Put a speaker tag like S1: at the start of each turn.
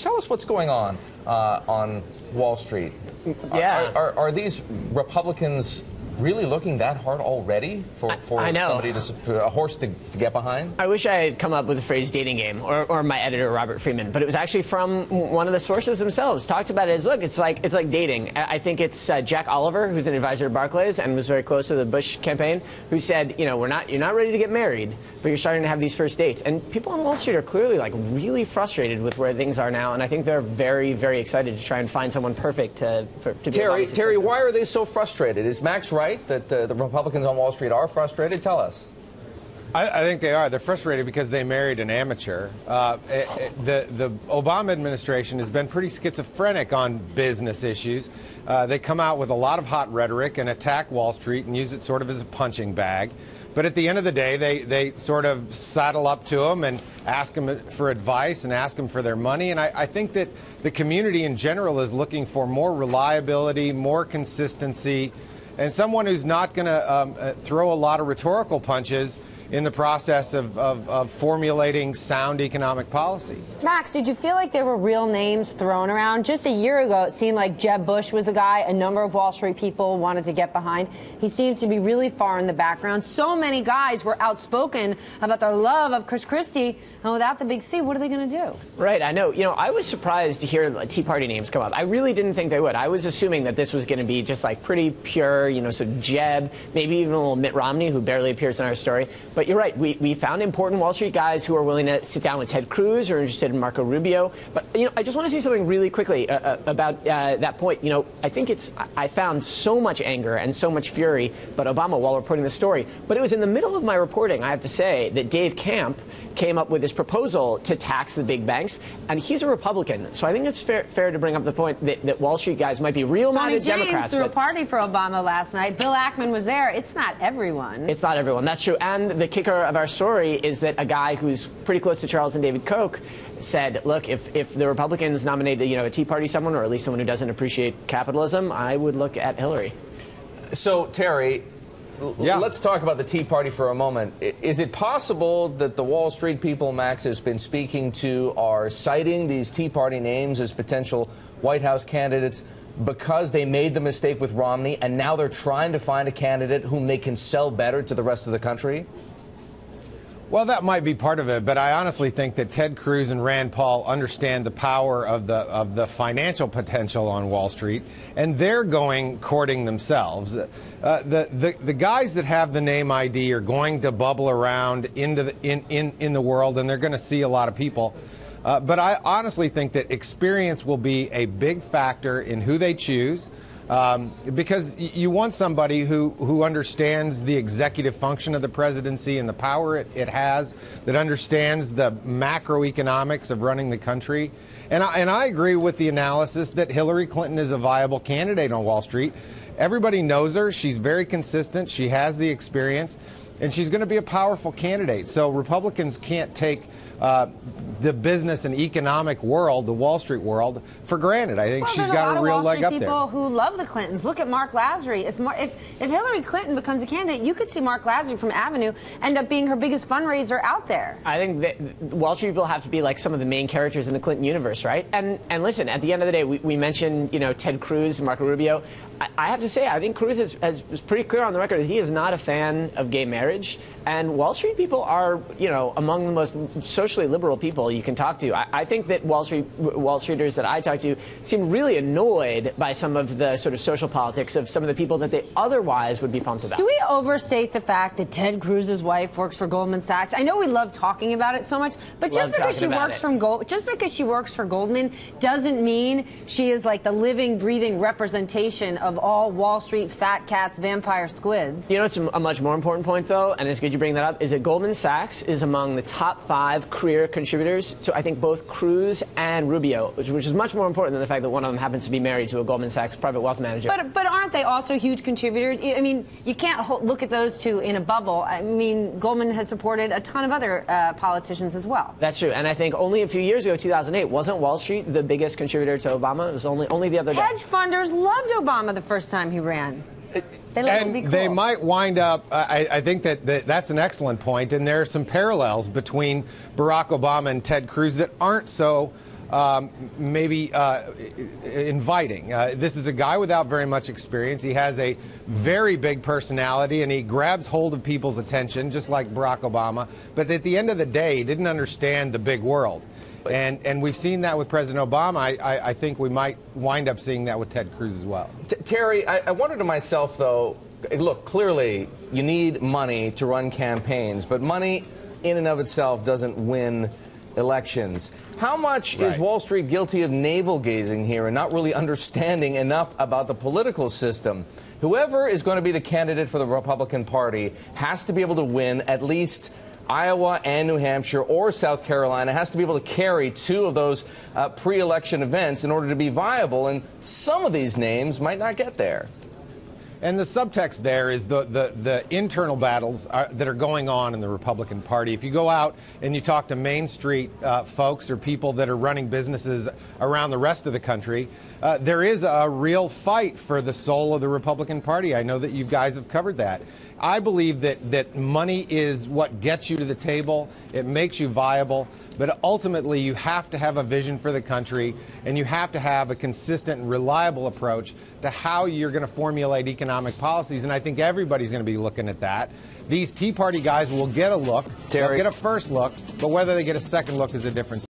S1: Tell us what's going on Wall Street.
S2: Yeah.
S1: Are these Republicans really looking that hard already for somebody a horse to get behind?
S2: I wish I had come up with the phrase dating game or my editor, Robert Freeman, but it was actually from one of the sources themselves. Talked about it as, look, it's like dating. I think it's Jack Oliver, who's an advisor to Barclays and was very close to the Bush campaign, who said, you know, you're not ready to get married, but you're starting to have these first dates. And people on Wall Street are clearly like really frustrated with where things are now, and I think they're very, very excited to try and find someone perfect to be
S1: Terry, why are they so frustrated? Is Max right that the Republicans on Wall Street are frustrated? Tell us.
S3: I think they are. They're frustrated because they married an amateur. The Obama administration has been pretty schizophrenic on business issues. They come out with a lot of hot rhetoric and attack Wall Street and use it sort of as a punching bag. But at the end of the day, they sort of saddle up to them and ask them for advice and ask them for their money. And I think that the community in general is looking for more reliability, more consistency, and someone who's not going to throw a lot of rhetorical punches in the process of formulating sound economic policy.
S4: Max, did you feel like there were real names thrown around? Just a year ago, it seemed like Jeb Bush was a guy a number of Wall Street people wanted to get behind. He seems to be really far in the background. So many guys were outspoken about their love of Chris Christie, and without the big C, what are they going to do?
S2: Right, I know. You know, I was surprised to hear Tea Party names come up. I really didn't think they would. I was assuming that this was going to be just like pretty pure, you know, sort of Jeb, maybe even a little Mitt Romney, who barely appears in our story. But you're right. We found important Wall Street guys who are willing to sit down with Ted Cruz or interested in Marco Rubio. But, you know, I just want to say something really quickly about that point. You know, I found so much anger and so much fury about Obama while reporting this story. But it was in the middle of my reporting, I have to say, that Dave Camp came up with this proposal to tax the big banks. And he's a Republican. So I think it's fair to bring up the point that Wall Street guys might be real minded Democrats.
S4: Tony James threw a party for Obama last night. Bill Ackman was there. It's not everyone.
S2: It's not everyone. That's true. And the kicker of our story is that a guy who's pretty close to Charles and David Koch said, look, if the Republicans nominated, you know, a Tea Party someone, or at least someone who doesn't appreciate capitalism, I would look at Hillary.
S1: So, Terry, let's talk about the Tea Party for a moment. Is it possible that the Wall Street people Max has been speaking to are citing these Tea Party names as potential White House candidates because they made the mistake with Romney, and now they're trying to find a candidate whom they can sell better to the rest of the country?
S3: Well, that might be part of it, but I honestly think that Ted Cruz and Rand Paul understand the power of the financial potential on Wall Street, and they're going courting themselves. The guys that have the name ID are going to bubble around in the world, and they're going to see a lot of people. But I honestly think that experience will be a big factor in who they choose. Because you want somebody who understands the executive function of the presidency and the power it has, that understands the macroeconomics of running the country. And I agree with the analysis that Hillary Clinton is a viable candidate on Wall Street. Everybody knows her. She's very consistent. She has the experience. And she's going to be a powerful candidate. So Republicans can't take the business and economic world, the Wall Street world, for granted. I think she's got a real leg up there.
S4: There's a lot of Wall Street people who love the Clintons. Look at Mark Lasry. If Hillary Clinton becomes a candidate, you could see Mark Lasry from Avenue end up being her biggest fundraiser out there.
S2: I think that Wall Street people have to be like some of the main characters in the Clinton universe, right? And listen, at the end of the day, we mentioned, you know, Ted Cruz and Marco Rubio. I have to say, I think Cruz is pretty clear on the record that he is not a fan of gay marriage. And Wall Street people are, you know, among the most socially liberal people you can talk to. I think that Wall Streeters that I talk to seem really annoyed by some of the sort of social politics of some of the people that they otherwise would be pumped about.
S4: Do we overstate the fact that Ted Cruz's wife works for Goldman Sachs? I know we love talking about it so much, but just because she works for Goldman doesn't mean she is like the living, breathing representation of all Wall Street fat cats, vampire squids.
S2: You know, it's a much more important point, though, and it's good you bring that up, is that Goldman Sachs is among the top 5 career contributors to, I think, both Cruz and Rubio, which is much more important than the fact that one of them happens to be married to a Goldman Sachs private wealth manager.
S4: But aren't they also huge contributors? I mean, you can't look at those two in a bubble. I mean, Goldman has supported a ton of other politicians as well.
S2: That's true. And I think only a few years ago, 2008, wasn't Wall Street the biggest contributor to Obama? It was only the other day.
S4: Hedge funders loved Obama the first time he ran.
S3: They might wind up, I think that's an excellent point, and there are some parallels between Barack Obama and Ted Cruz that aren't so maybe inviting. This is a guy without very much experience. He has a very big personality, and he grabs hold of people's attention, just like Barack Obama. But at the end of the day, he didn't understand the big world. And we've seen that with President Obama. I think we might wind up seeing that with Ted Cruz as well.
S1: Terry, I wondered to myself, though, look, clearly you need money to run campaigns, but money in and of itself doesn't win elections. How much is Wall Street guilty of navel-gazing here and not really understanding enough about the political system? Whoever is going to be the candidate for the Republican Party has to be able to win at least Iowa and New Hampshire or South Carolina, has to be able to carry two of those pre-election events in order to be viable, and some of these names might not get there.
S3: And the subtext there is the internal battles that are going on in the Republican Party. If you go out and you talk to Main Street folks or people that are running businesses around the rest of the country, there is a real fight for the soul of the Republican Party. I know that you guys have covered that. I believe that money is what gets you to the table. It makes you viable. But ultimately, you have to have a vision for the country, and you have to have a consistent and reliable approach to how you're going to formulate economic policies. And I think everybody's going to be looking at that. These Tea Party guys will get a look. They'll get a first look, but whether they get a second look is a different